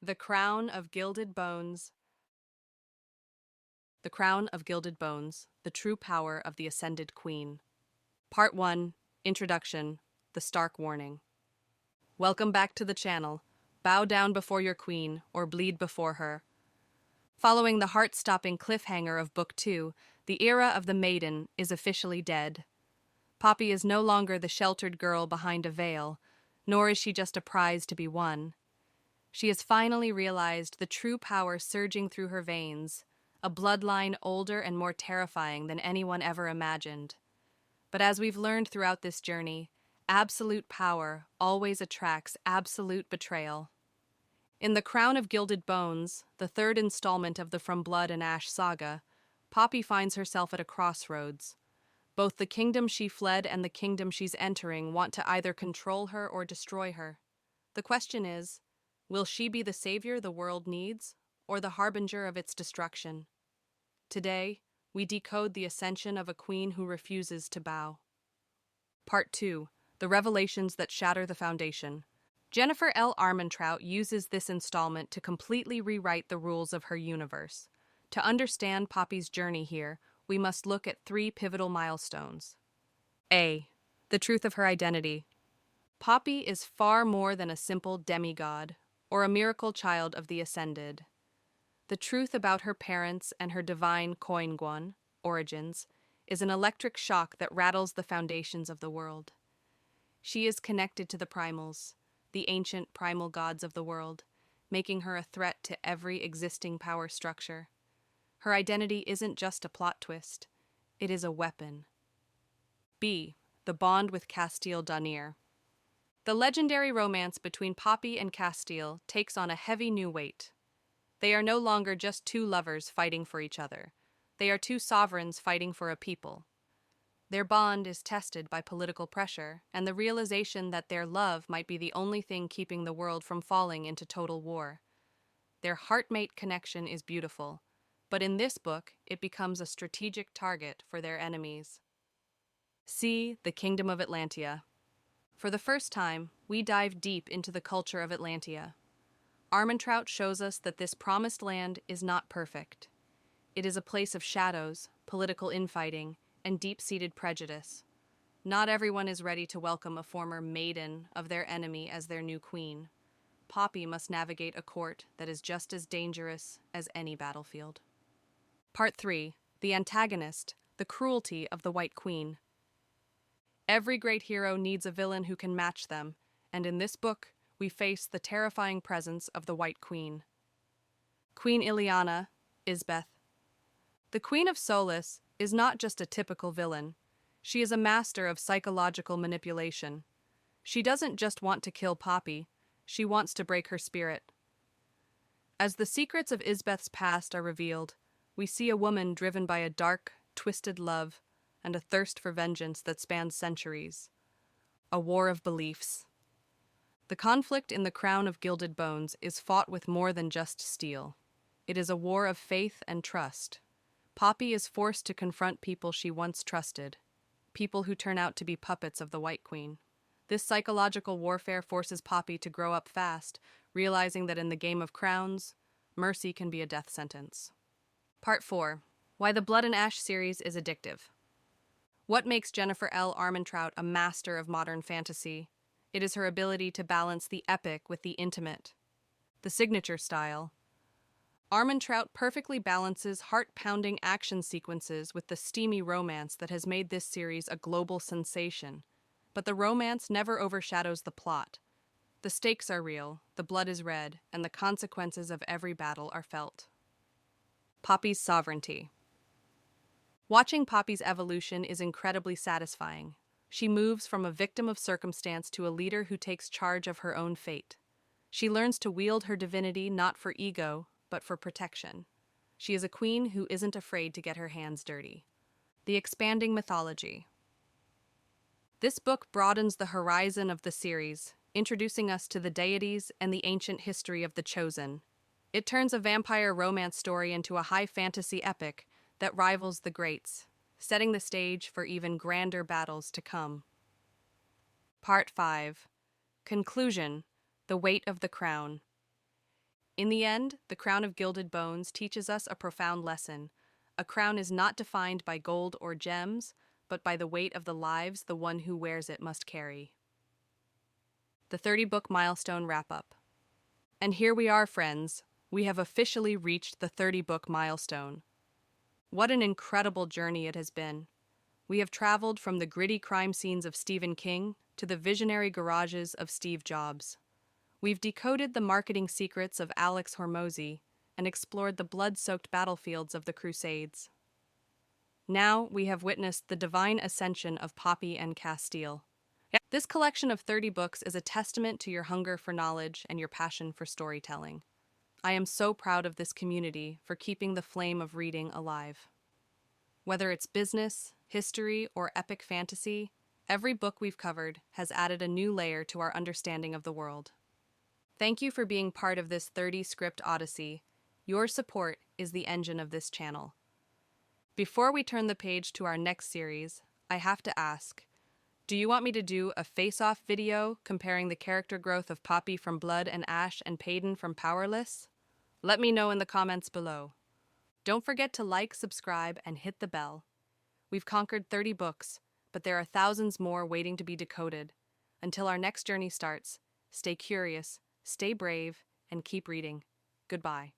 The Crown of Gilded Bones. The Crown of Gilded Bones, the True Power of the Ascended Queen. Part 1, Introduction, the Stark Warning. Welcome back to the channel. Bow down before your queen, or bleed before her. Following the heart-stopping cliffhanger of Book 2, the era of the maiden is officially dead. Poppy is no longer the sheltered girl behind a veil, nor is she just a prize to be won. She has finally realized the true power surging through her veins, a bloodline older and more terrifying than anyone ever imagined. But as we've learned throughout this journey, absolute power always attracts absolute betrayal. In The Crown of Gilded Bones, the third installment of the From Blood and Ash saga, Poppy finds herself at a crossroads. Both the kingdom she fled and the kingdom she's entering want to either control her or destroy her. The question is, will she be the savior the world needs, or the harbinger of its destruction? Today, we decode the ascension of a queen who refuses to bow. Part 2, The Revelations That Shatter the Foundation. Jennifer L. Armentrout uses this installment to completely rewrite the rules of her universe. To understand Poppy's journey here, we must look at 3 pivotal milestones. A. The truth of her identity. Poppy is far more than a simple demigod, or a miracle child of the Ascended. The truth about her parents and her divine Koinguan origins is an electric shock that rattles the foundations of the world. She is connected to the primals, the ancient primal gods of the world, making her a threat to every existing power structure. Her identity isn't just a plot twist, it is a weapon. B. The bond with Castile Danier. The legendary romance between Poppy and Castile takes on a heavy new weight. They are no longer just 2 lovers fighting for each other. They are 2 sovereigns fighting for a people. Their bond is tested by political pressure and the realization that their love might be the only thing keeping the world from falling into total war. Their heartmate connection is beautiful, but in this book, it becomes a strategic target for their enemies. C. The Kingdom of Ilya. For the first time, we dive deep into the culture of Atlantia. Armentrout shows us that this promised land is not perfect. It is a place of shadows, political infighting, and deep-seated prejudice. Not everyone is ready to welcome a former maiden of their enemy as their new queen. Poppy must navigate a court that is just as dangerous as any battlefield. Part 3, The Antagonist, the Cruelty of the White Queen. Every great hero needs a villain who can match them, and in this book, we face the terrifying presence of the White Queen. Queen Ileana, Isbeth. The Queen of Solace is not just a typical villain. She is a master of psychological manipulation. She doesn't just want to kill Poppy, she wants to break her spirit. As the secrets of Isbeth's past are revealed, we see a woman driven by a dark, twisted love and a thirst for vengeance that spans centuries. A war of beliefs. The conflict in The Crown of Gilded Bones is fought with more than just steel. It is a war of faith and trust. Poppy is forced to confront people she once trusted, people who turn out to be puppets of the White Queen. This psychological warfare forces Poppy to grow up fast, realizing that in the game of crowns, mercy can be a death sentence. Part 4. Why the Blood and Ash series is addictive. What makes Jennifer L. Armentrout a master of modern fantasy? It is her ability to balance the epic with the intimate. The signature style. Armentrout perfectly balances heart-pounding action sequences with the steamy romance that has made this series a global sensation. But the romance never overshadows the plot. The stakes are real, the blood is red, and the consequences of every battle are felt. Poppy's sovereignty. Watching Poppy's evolution is incredibly satisfying. She moves from a victim of circumstance to a leader who takes charge of her own fate. She learns to wield her divinity not for ego, but for protection. She is a queen who isn't afraid to get her hands dirty. The expanding mythology. This book broadens the horizon of the series, introducing us to the deities and the ancient history of the Chosen. It turns a vampire romance story into a high fantasy epic that rivals the greats, setting the stage for even grander battles to come. Part 5. Conclusion, The Weight of the Crown. In the end, The Crown of Gilded Bones teaches us a profound lesson. A crown is not defined by gold or gems, but by the weight of the lives the one who wears it must carry. The 30-book milestone wrap-up. And here we are, friends. We have officially reached the 30-book milestone. What an incredible journey it has been. We have traveled from the gritty crime scenes of Stephen King to the visionary garages of Steve Jobs. We've decoded the marketing secrets of Alex Hormozy and explored the blood-soaked battlefields of the Crusades. Now we have witnessed the divine ascension of Poppy and Castile. This collection of 30 books is a testament to your hunger for knowledge and your passion for storytelling. I am so proud of this community for keeping the flame of reading alive. Whether it's business, history, or epic fantasy, every book we've covered has added a new layer to our understanding of the world. Thank you for being part of this 30-script odyssey. Your support is the engine of this channel. Before we turn the page to our next series, I have to ask, do you want me to do a face-off video comparing the character growth of Poppy from Blood and Ash and Paedyn from Powerless? Let me know in the comments below. Don't forget to like, subscribe, and hit the bell. We've conquered 30 books, but there are thousands more waiting to be decoded. Until our next journey starts, stay curious, stay brave, and keep reading. Goodbye.